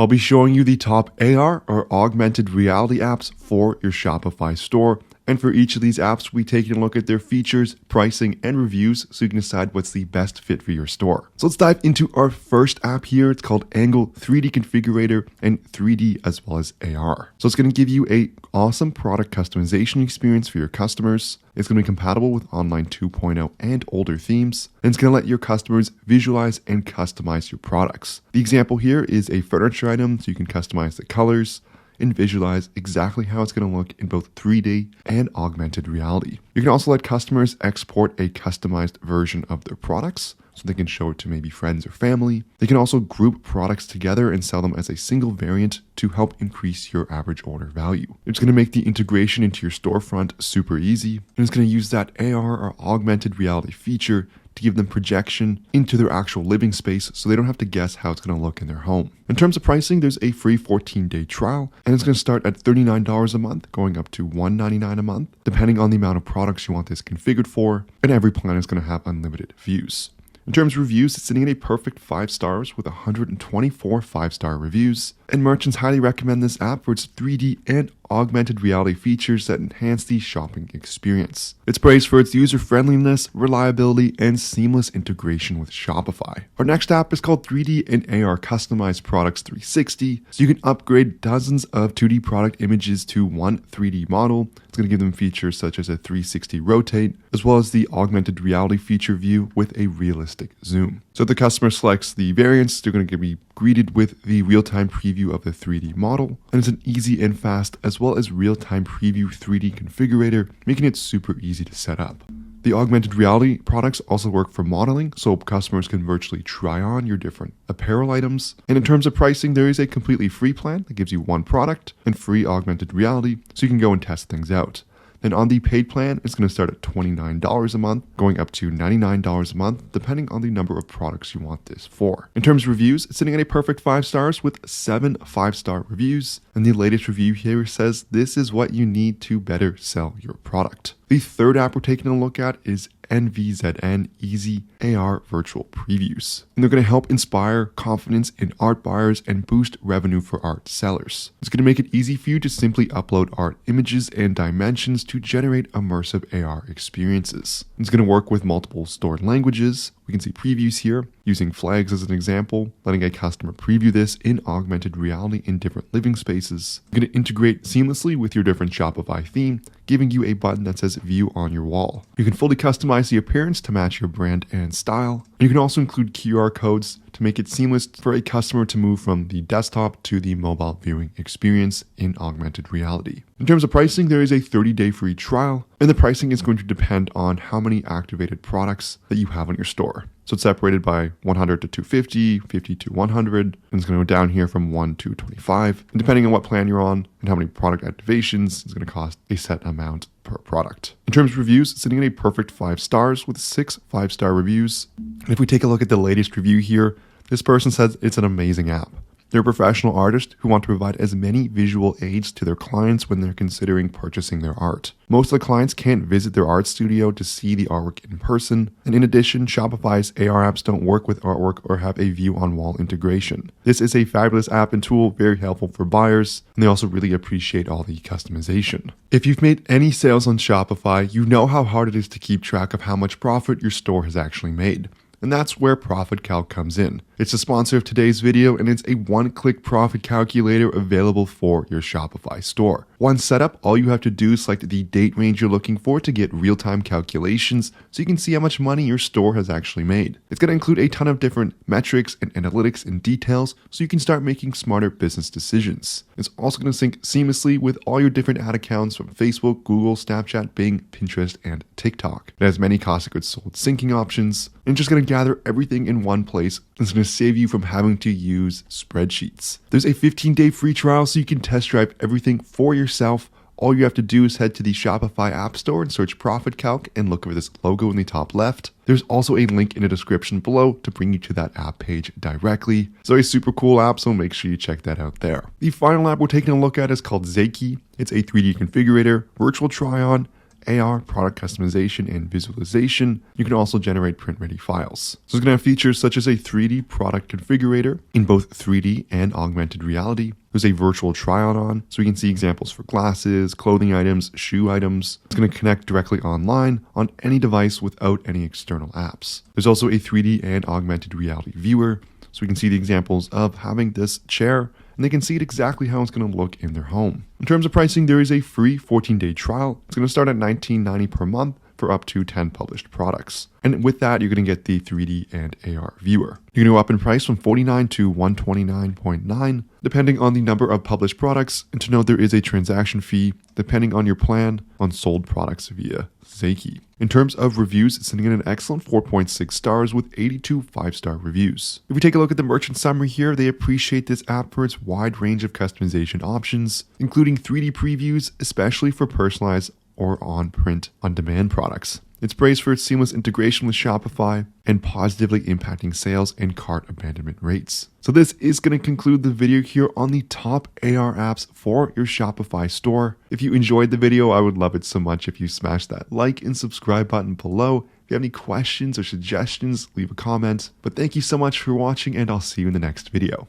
I'll be showing you the top AR or augmented reality apps for your Shopify store. And for each of these apps, we take a look at their features, pricing, and reviews so you can decide what's the best fit for your store. So let's dive into our first app here. It's called Angle 3D Configurator and 3D as well as AR. So it's going to give you an awesome product customization experience for your customers. It's going to be compatible with Online 2.0 and older themes, and it's going to let your customers visualize and customize your products. The example here is a furniture item, so you can customize the colors and visualize exactly how it's going to look in both 3D and augmented reality. You can also let customers export a customized version of their products so they can show it to maybe friends or family. They can also group products together and sell them as a single variant to help increase your average order value. It's going to make the integration into your storefront super easy, and it's going to use that AR or augmented reality feature to give them projection into their actual living space so they don't have to guess how it's going to look in their home. In terms of pricing, there's a free 14-day trial, and it's going to start at $39 a month, going up to $199 a month, depending on the amount of products you want this configured for, and every plan is going to have unlimited views. In terms of reviews, it's sitting at a perfect 5 stars with 124 5-star reviews, and merchants highly recommend this app for its 3D and augmented reality features that enhance the shopping experience. It's praised for its user-friendliness, reliability, and seamless integration with Shopify. Our next app is called 3D and AR Customized Products 360, so you can upgrade dozens of 2D product images to one 3D model. It's going to give them features such as a 360 rotate, as well as the augmented reality feature view with a realistic zoom. So if the customer selects the variants, they're going to be greeted with the real-time preview of the 3D model, and it's an easy and fast as well as real-time preview 3D configurator, making it super easy to set up. The augmented reality products also work for modeling, so customers can virtually try on your different apparel items. And in terms of pricing, there is a completely free plan that gives you one product and free augmented reality, so you can go and test things out. Then on the paid plan, it's going to start at $29 a month, going up to $99 a month, depending on the number of products you want this for. In terms of reviews, it's sitting at a perfect 5 stars with 7 5-star reviews. And the latest review here says this is what you need to better sell your product. The third app we're taking a look at is NVZN Easy AR Virtual Previews. And they're going to help inspire confidence in art buyers and boost revenue for art sellers. It's going to make it easy for you to simply upload art images and dimensions to generate immersive AR experiences. It's going to work with multiple stored languages. We can see previews here, using flags as an example, letting a customer preview this in augmented reality in different living spaces. You're going to integrate seamlessly with your different Shopify theme, giving you a button that says view on your wall. You can fully customize the appearance to match your brand and style. And you can also include QR codes to make it seamless for a customer to move from the desktop to the mobile viewing experience in augmented reality. In terms of pricing, there is a 30-day free trial, and the pricing is going to depend on how many activated products that you have on your store. So it's separated by 100 to 250, 50 to 100, and it's going to go down here from 1 to 25. And depending on what plan you're on and how many product activations, it's going to cost a set amount per product. In terms of reviews, it's sitting at a perfect 5 stars with 6 5-star reviews. And if we take a look at the latest review here, this person says it's an amazing app. They're a professional artist who want to provide as many visual aids to their clients when they're considering purchasing their art. Most of the clients can't visit their art studio to see the artwork in person, and in addition, Shopify's AR apps don't work with artwork or have a view-on-wall integration. This is a fabulous app and tool, very helpful for buyers, and they also really appreciate all the customization. If you've made any sales on Shopify, you know how hard it is to keep track of how much profit your store has actually made. And that's where Profit Calc comes in. It's the sponsor of today's video, and it's a one-click profit calculator available for your Shopify store. Once set up, all you have to do is select the date range you're looking for to get real-time calculations so you can see how much money your store has actually made. It's going to include a ton of different metrics and analytics and details so you can start making smarter business decisions. It's also going to sync seamlessly with all your different ad accounts from Facebook, Google, Snapchat, Bing, Pinterest, and TikTok. It has many cost of goods sold syncing options, and it's just going to gather everything in one place. It's going to save you from having to use spreadsheets. There's a 15-day free trial so you can test drive everything for yourself. All you have to do is head to the Shopify App Store and search Profit Calc and look for this logo in the top left. There's also a link in the description below to bring you to that app page directly. So a super cool app, so make sure you check that out there. The final app we're taking a look at is called Zaki. It's a 3D configurator, virtual try-on, AR, product customization, and visualization. You can also generate print-ready files. So it's going to have features such as a 3D product configurator in both 3D and augmented reality. There's a virtual try-on, so we can see examples for glasses, clothing items, shoe items. It's going to connect directly online on any device without any external apps. There's also a 3D and augmented reality viewer, so we can see the examples of having this chair, and they can see it exactly how it's going to look in their home. In terms of pricing, there is a free 14-day trial. It's going to start at $19.90 per month for up to 10 published products. And with that, you're going to get the 3D and AR viewer. You're going to go up in price from $49 to $129.9, depending on the number of published products. And to note, there is a transaction fee depending on your plan on sold products via Zaki. In terms of reviews, it's sitting at an excellent 4.6 stars with 82 5-star reviews. If we take a look at the merchant summary here, they appreciate this app for its wide range of customization options, including 3D previews, especially for personalized or on-print, on-demand products. It's praised for its seamless integration with Shopify and positively impacting sales and cart abandonment rates. So this is going to conclude the video here on the top AR apps for your Shopify store. If you enjoyed the video, I would love it so much if you smash that like and subscribe button below. If you have any questions or suggestions, leave a comment. But thank you so much for watching, and I'll see you in the next video.